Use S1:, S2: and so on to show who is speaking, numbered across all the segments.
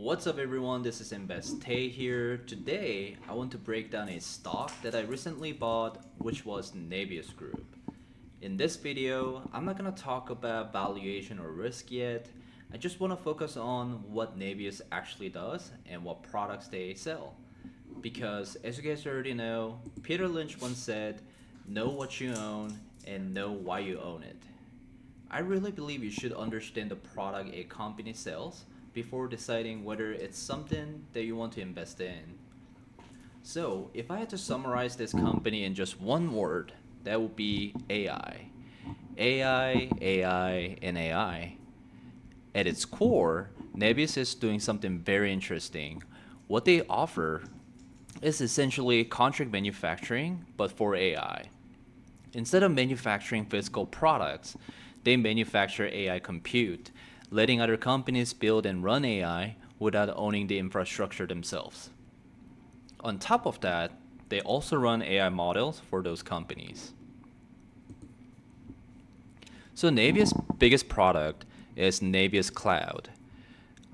S1: What's up everyone, this is Invest here. Today, I want to break down a stock that I recently bought, which was Nebius Group. In this video, I'm not gonna talk about valuation or risk yet. I just wanna focus on what Nebius actually does and what products they sell. Because as you guys already know, Peter Lynch once said, know what you own and know why you own it. I really believe you should understand the product a company sells before deciding whether it's something that you want to invest in. So, if I had to summarize this company in just one word, that would be AI. AI, AI, and AI. At its core, Nebius is doing something very interesting. What they offer is essentially contract manufacturing, but for AI. Instead of manufacturing physical products, they manufacture AI compute, letting other companies build and run AI without owning the infrastructure themselves. On top of that, they also run AI models for those companies. So Nebius' biggest product is Nebius Cloud.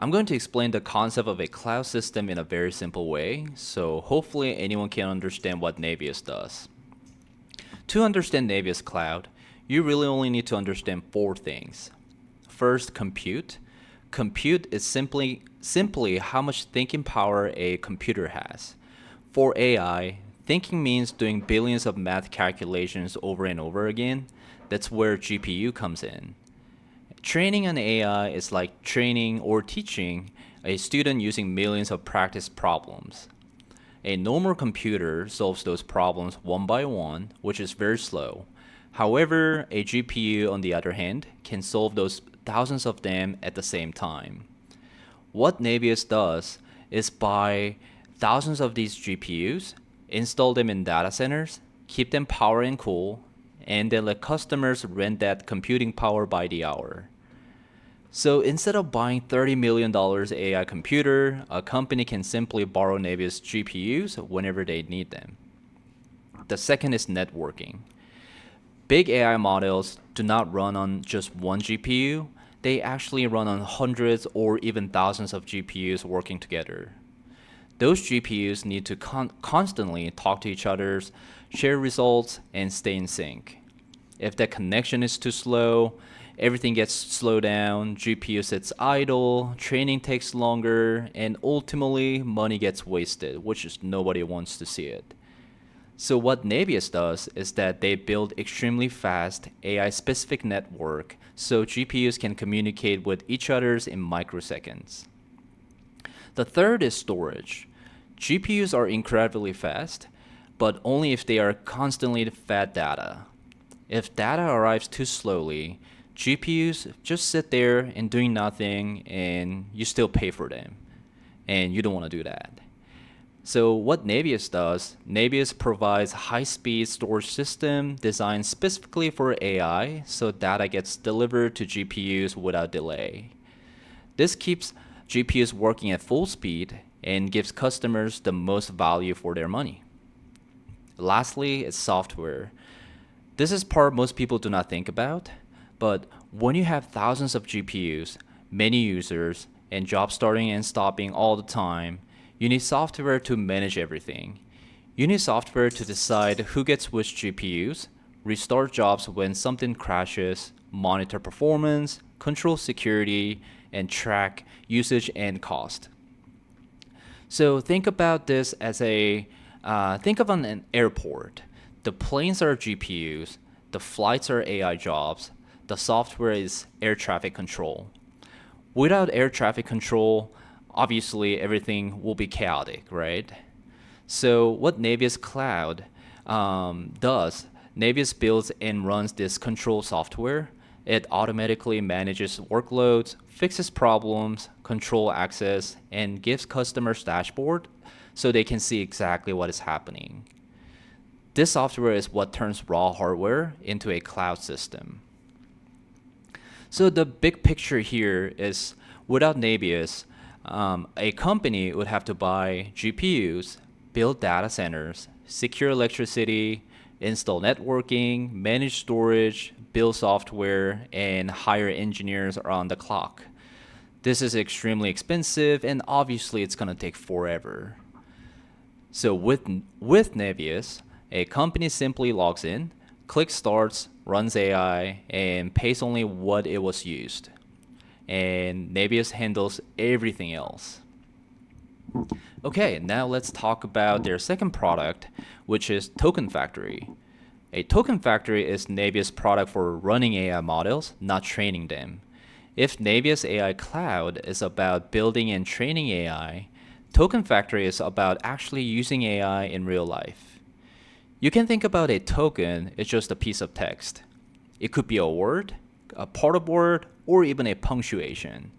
S1: I'm going to explain the concept of a cloud system in a very simple way, so hopefully anyone can understand what Nebius does. To understand Nebius Cloud, you really only need to understand four things. First, compute. Compute is simply how much thinking power a computer has. For AI, thinking means doing billions of math calculations over and over again. That's where GPU comes in. Training an AI is like training or teaching a student using millions of practice problems. A normal computer solves those problems one by one, which is very slow. However, a GPU, on the other hand, can solve those thousands of them at the same time. What Nebius does is buy thousands of these GPUs, install them in data centers, keep them power and cool, and then let customers rent that computing power by the hour. So instead of buying $30 million AI computer, a company can simply borrow Nebius GPUs whenever they need them. The second is networking. Big AI models do not run on just one GPU, they actually run on hundreds or even thousands of GPUs working together. Those GPUs need to constantly talk to each other, share results, and stay in sync. If that connection is too slow, everything gets slowed down, GPU sits idle, training takes longer, and ultimately money gets wasted, which is nobody wants to see it. So what Nebius does is that they build extremely fast AI-specific network so GPUs can communicate with each other in microseconds. The third is storage. GPUs are incredibly fast, but only if they are constantly fed data. If data arrives too slowly, GPUs just sit there and doing nothing and you still pay for them. And you don't want to do that. So what Nebius does, Nebius provides high-speed storage system designed specifically for AI so data gets delivered to GPUs without delay. This keeps GPUs working at full speed and gives customers the most value for their money. Lastly, it's software. This is part most people do not think about, but when you have thousands of GPUs, many users, and jobs starting and stopping all the time, you need software to manage everything. You need software to decide who gets which GPUs, restart jobs when something crashes, monitor performance, control security, and track usage and cost. So think about this as think of an airport. The planes are GPUs, the flights are AI jobs, the software is air traffic control. Without air traffic control, obviously everything will be chaotic, right? So what Nebius Cloud does, Nebius builds and runs this control software. It automatically manages workloads, fixes problems, control access, and gives customers dashboard so they can see exactly what is happening. This software is what turns raw hardware into a cloud system. So the big picture here is without Nebius, a company would have to buy GPUs, build data centers, secure electricity, install networking, manage storage, build software, and hire engineers around the clock. This is extremely expensive, and obviously it's going to take forever. So with Nebius, a company simply logs in, clicks starts, runs AI, and pays only what it was used. And Nebius handles everything else. Okay, now let's talk about their second product, which is Token Factory. A token factory is Nebius' product for running AI models, not training them. If Nebius AI Cloud is about building and training AI, Token Factory is about actually using AI in real life. You can think about a token as just a piece of text. It could be a word, a part of word, or even a punctuation.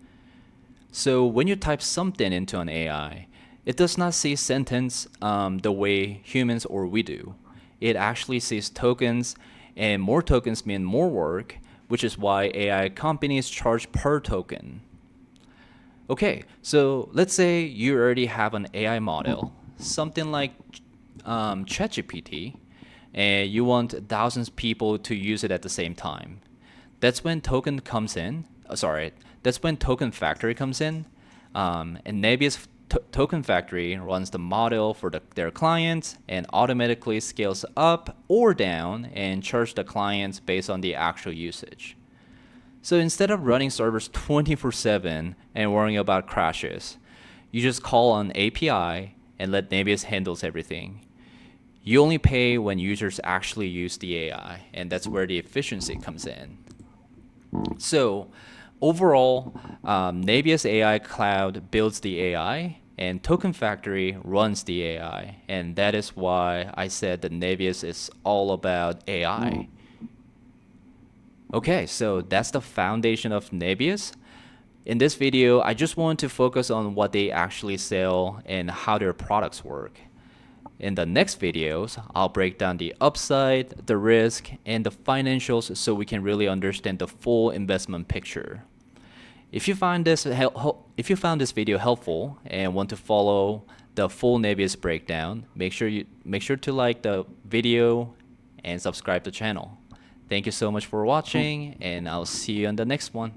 S1: So when you type something into an AI, it does not see sentence the way humans or we do. It actually sees tokens, and more tokens mean more work, which is why AI companies charge per token. Okay, so let's say you already have an AI model, something like ChatGPT, and you want thousands of people to use it at the same time. That's when token comes in. That's when Token Factory comes in, and Nebius Token Factory runs the model for their clients and automatically scales up or down and charges the clients based on the actual usage. So instead of running servers 24/7 and worrying about crashes, you just call an API and let Nebius handles everything. You only pay when users actually use the AI, and that's where the efficiency comes in. So overall, Nebius AI Cloud builds the AI, and Token Factory runs the AI, and that is why I said that Nebius is all about AI. Okay, so that's the foundation of Nebius. In this video, I just want to focus on what they actually sell and how their products work. In the next videos, I'll break down the upside, the risk, and the financials so we can really understand the full investment picture. If you found this video helpful and want to follow the full Nebius breakdown, make sure to like the video and subscribe to the channel. Thank you so much for watching, and I'll see you on the next one.